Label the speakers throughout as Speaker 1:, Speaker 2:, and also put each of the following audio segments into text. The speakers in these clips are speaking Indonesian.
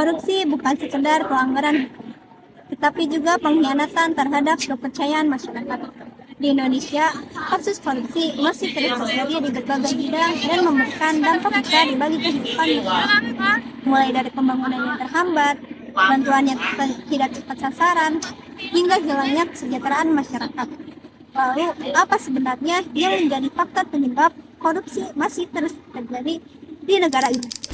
Speaker 1: Korupsi bukan sekedar pelanggaran, tetapi juga pengkhianatan terhadap kepercayaan masyarakat. Di Indonesia, kasus korupsi masih terus terjadi di berbagai bidang dan memberikan dampak besar bagi kehidupan masyarakat. Mulai dari pembangunan yang terhambat, bantuan yang tidak tepat sasaran, hingga hilangnya kesejahteraan masyarakat. Lalu, apa sebenarnya yang menjadi faktor penyebab korupsi masih terus terjadi di negara ini?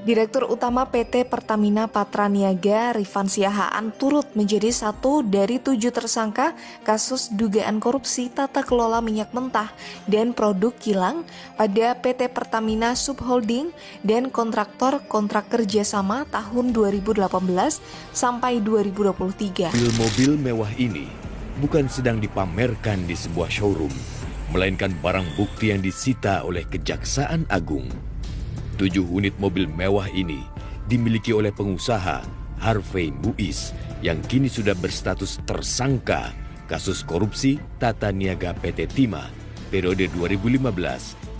Speaker 2: Direktur Utama PT Pertamina Patraniaga Rifan Siahaan turut menjadi satu dari 7 tersangka kasus dugaan korupsi tata kelola minyak mentah dan produk kilang pada PT Pertamina Subholding dan kontraktor kontrak kerjasama tahun 2018 sampai 2023.
Speaker 3: Mobil mewah ini bukan sedang dipamerkan di sebuah showroom, melainkan barang bukti yang disita oleh Kejaksaan Agung. 7 unit mobil mewah ini dimiliki oleh pengusaha Harvey Muiz yang kini sudah berstatus tersangka kasus korupsi tata niaga PT Timah periode 2015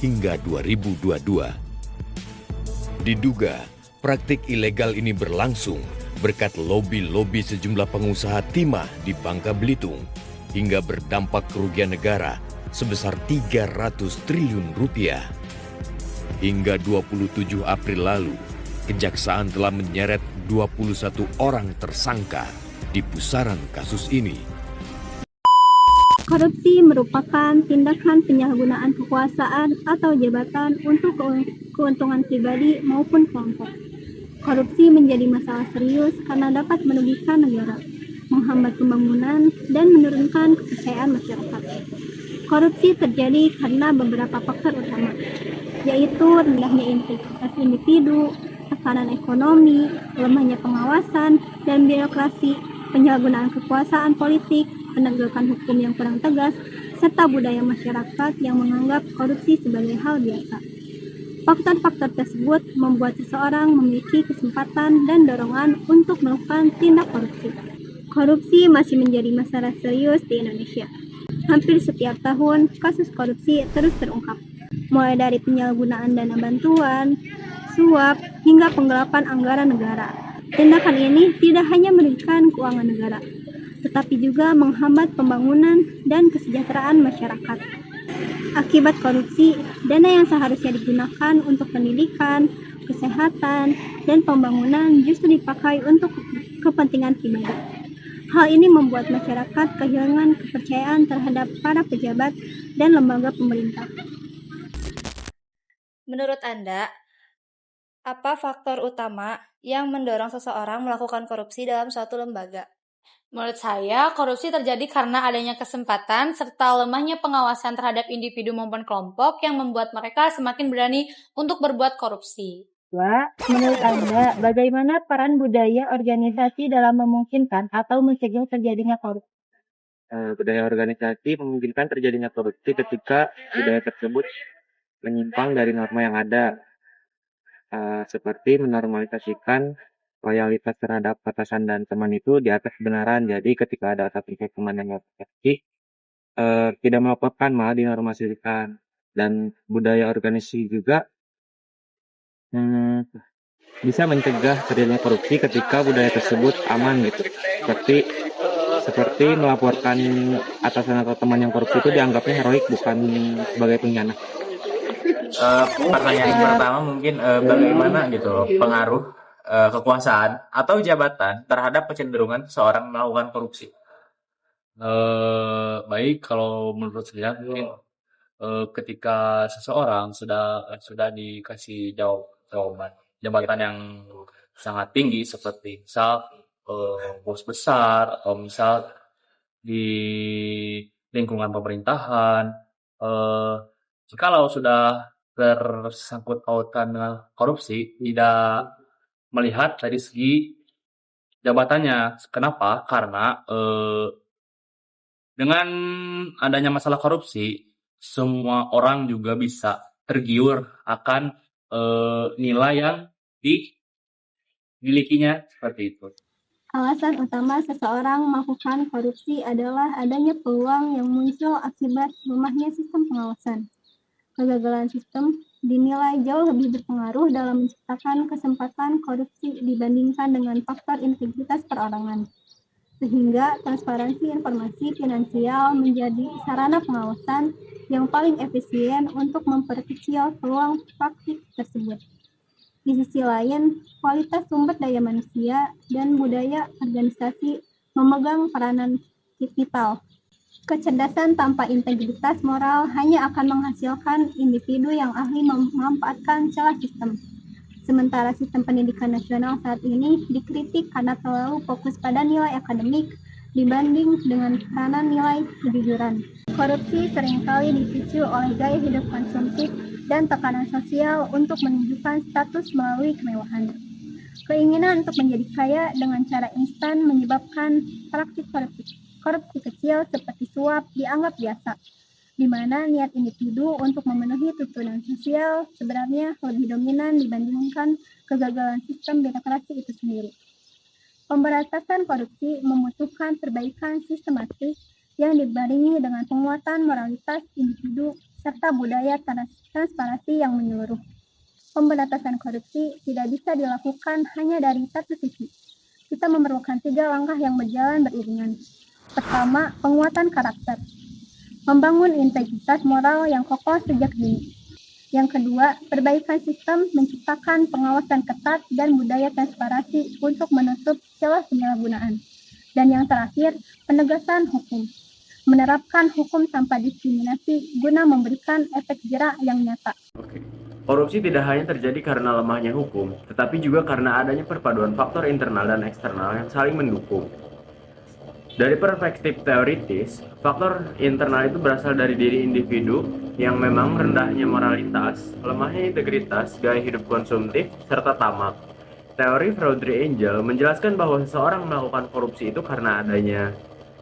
Speaker 3: hingga 2022. Diduga praktik ilegal ini berlangsung berkat lobi-lobi sejumlah pengusaha timah di Bangka Belitung hingga berdampak kerugian negara sebesar 300 triliun rupiah. Hingga 27 April lalu, Kejaksaan telah menyeret 21 orang tersangka di pusaran kasus ini.
Speaker 1: Korupsi merupakan tindakan penyalahgunaan kekuasaan atau jabatan untuk keuntungan pribadi maupun kelompok. Korupsi menjadi masalah serius karena dapat merugikan negara, menghambat pembangunan, dan menurunkan kepercayaan masyarakat. Korupsi terjadi karena beberapa faktor utama, yaitu rendahnya integritas individu, tekanan ekonomi, lemahnya pengawasan dan birokrasi, penyalahgunaan kekuasaan politik, penegakan hukum yang kurang tegas, serta budaya masyarakat yang menganggap korupsi sebagai hal biasa. Faktor-faktor tersebut membuat seseorang memiliki kesempatan dan dorongan untuk melakukan tindak korupsi. Korupsi masih menjadi masalah serius di Indonesia. Hampir setiap tahun, kasus korupsi terus terungkap, mulai dari penyalahgunaan dana bantuan, suap, hingga penggelapan anggaran negara. Tindakan ini tidak hanya merugikan keuangan negara, tetapi juga menghambat pembangunan dan kesejahteraan masyarakat. Akibat korupsi, dana yang seharusnya digunakan untuk pendidikan, kesehatan, dan pembangunan justru dipakai untuk kepentingan pribadi. Hal ini membuat masyarakat kehilangan kepercayaan terhadap para pejabat dan lembaga pemerintah.
Speaker 4: Menurut Anda, apa faktor utama yang mendorong seseorang melakukan korupsi dalam suatu lembaga?
Speaker 5: Menurut saya, korupsi terjadi karena adanya kesempatan serta lemahnya pengawasan terhadap individu maupun kelompok yang membuat mereka semakin berani untuk berbuat korupsi.
Speaker 6: Menurut Anda, bagaimana peran budaya organisasi dalam memungkinkan atau mencegah terjadinya korupsi?
Speaker 7: Budaya organisasi memungkinkan terjadinya korupsi ketika budaya tersebut menyimpang dari norma yang ada, seperti menormalisasikan loyalitas terhadap atasan dan teman itu di atas kebenaran. Jadi ketika ada atasan teman yang bersih, tidak melaporkan, malah dinormalisasikan. Dan budaya organisasi juga bisa mencegah terjadinya korupsi ketika budaya tersebut aman gitu. Seperti melaporkan atasan atau teman yang korupsi itu dianggapnya heroik, bukan sebagai pengkhianat.
Speaker 8: Pertanyaan yang pertama mungkin bagaimana gitu loh pengaruh kekuasaan atau jabatan terhadap kecenderungan seorang melakukan korupsi?
Speaker 9: Baik, kalau menurut saya mungkin ketika seseorang sudah dikasih jabatan yang sangat tinggi seperti misal bos besar atau misal di lingkungan pemerintahan, jikalau sudah tersangkut pautan dengan korupsi, tidak melihat dari segi jabatannya. Kenapa? Karena dengan adanya masalah korupsi, semua orang juga bisa tergiur akan nilai yang dimilikinya seperti itu.
Speaker 1: Alasan utama seseorang melakukan korupsi adalah adanya peluang yang muncul akibat lemahnya sistem pengawasan, kegagalan sistem, dinilai jauh lebih berpengaruh dalam menciptakan kesempatan korupsi dibandingkan dengan faktor integritas perorangan. Sehingga transparansi informasi finansial menjadi sarana pengawasan yang paling efisien untuk memperkecil peluang praktik tersebut. Di sisi lain, kualitas sumber daya manusia dan budaya organisasi memegang peranan vital. Kecerdasan tanpa integritas moral hanya akan menghasilkan individu yang ahli memanfaatkan celah sistem. Sementara sistem pendidikan nasional saat ini dikritik karena terlalu fokus pada nilai akademik dibanding dengan peranan nilai kejujuran. Korupsi seringkali dipicu oleh gaya hidup konsumtif dan tekanan sosial untuk menunjukkan status melalui kemewahan. Keinginan untuk menjadi kaya dengan cara instan menyebabkan praktik korupsi kecil seperti suap dianggap biasa, di mana niat individu untuk memenuhi tuntutan sosial sebenarnya lebih dominan dibandingkan kegagalan sistem birokrasi itu sendiri. Pemberantasan korupsi membutuhkan perbaikan sistematik yang dibarengi dengan penguatan moralitas individu serta budaya transparansi yang menyeluruh. Pemberantasan korupsi tidak bisa dilakukan hanya dari satu sisi. Kita memerlukan 3 langkah yang berjalan beriringan. Pertama, penguatan karakter. Membangun integritas moral yang kokoh sejak dini. Yang kedua, perbaikan sistem menciptakan pengawasan ketat dan budaya transparansi untuk menutup celah penyalahgunaan. Dan yang terakhir, penegasan hukum. Menerapkan hukum tanpa diskriminasi guna memberikan efek jerak yang nyata.
Speaker 8: Korupsi tidak hanya terjadi karena lemahnya hukum, tetapi juga karena adanya perpaduan faktor internal dan eksternal yang saling mendukung. Dari perspektif teoritis, faktor internal itu berasal dari diri individu yang memang rendahnya moralitas, lemahnya integritas, gaya hidup konsumtif, serta tamak. Teori Freudrich Engel menjelaskan bahwa seseorang melakukan korupsi itu karena adanya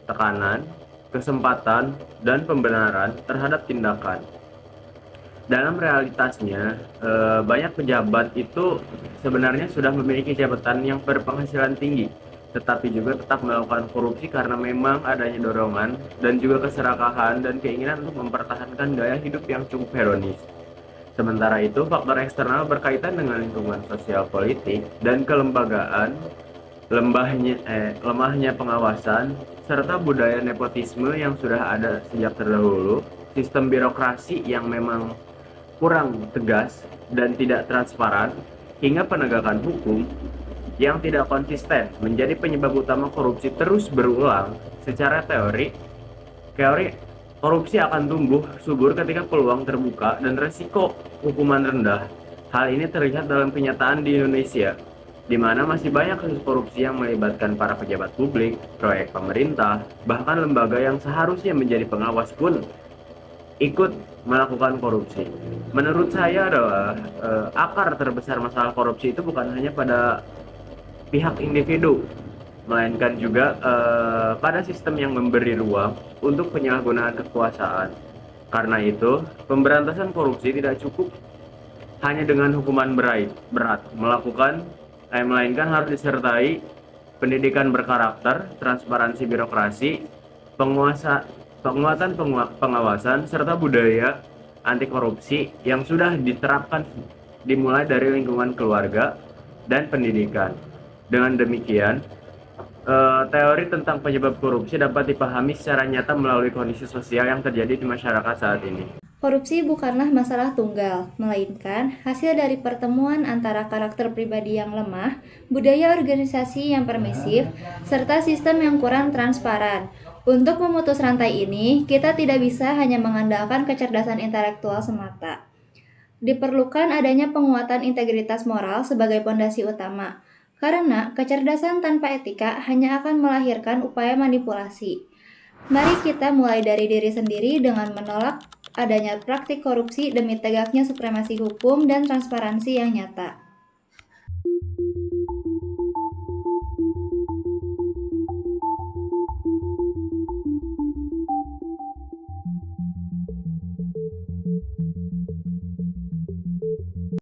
Speaker 8: tekanan, kesempatan, dan pembenaran terhadap tindakan. Dalam realitasnya, banyak pejabat itu sebenarnya sudah memiliki jabatan yang berpenghasilan tinggi, tetapi juga tetap melakukan korupsi karena memang adanya dorongan dan juga keserakahan dan keinginan untuk mempertahankan gaya hidup yang cukup hedonis. Sementara itu, faktor eksternal berkaitan dengan lingkungan sosial politik dan kelembagaan, lemahnya pengawasan, serta budaya nepotisme yang sudah ada sejak terdahulu, sistem birokrasi yang memang kurang tegas dan tidak transparan, hingga penegakan hukum yang tidak konsisten menjadi penyebab utama korupsi terus berulang. Secara teori korupsi akan tumbuh subur ketika peluang terbuka dan resiko hukuman rendah. Hal ini terlihat dalam kenyataan di Indonesia, di mana masih banyak kasus korupsi yang melibatkan para pejabat publik, proyek pemerintah, bahkan lembaga yang seharusnya menjadi pengawas pun ikut melakukan korupsi. Menurut saya adalah akar terbesar masalah korupsi itu bukan hanya pada pihak individu, melainkan juga pada sistem yang memberi ruang untuk penyalahgunaan kekuasaan. Karena itu, pemberantasan korupsi tidak cukup hanya dengan hukuman berat, melainkan harus disertai pendidikan berkarakter, transparansi birokrasi, penguatan pengawasan, serta budaya anti korupsi yang sudah diterapkan dimulai dari lingkungan keluarga dan pendidikan. Dengan demikian, teori tentang penyebab korupsi dapat dipahami secara nyata melalui kondisi sosial yang terjadi di masyarakat saat ini.
Speaker 4: Korupsi bukanlah masalah tunggal, melainkan hasil dari pertemuan antara karakter pribadi yang lemah, budaya organisasi yang permisif, serta sistem yang kurang transparan. Untuk memutus rantai ini, kita tidak bisa hanya mengandalkan kecerdasan intelektual semata. Diperlukan adanya penguatan integritas moral sebagai pondasi utama, karena kecerdasan tanpa etika hanya akan melahirkan upaya manipulasi. Mari kita mulai dari diri sendiri dengan menolak adanya praktik korupsi demi tegaknya supremasi hukum dan transparansi yang nyata.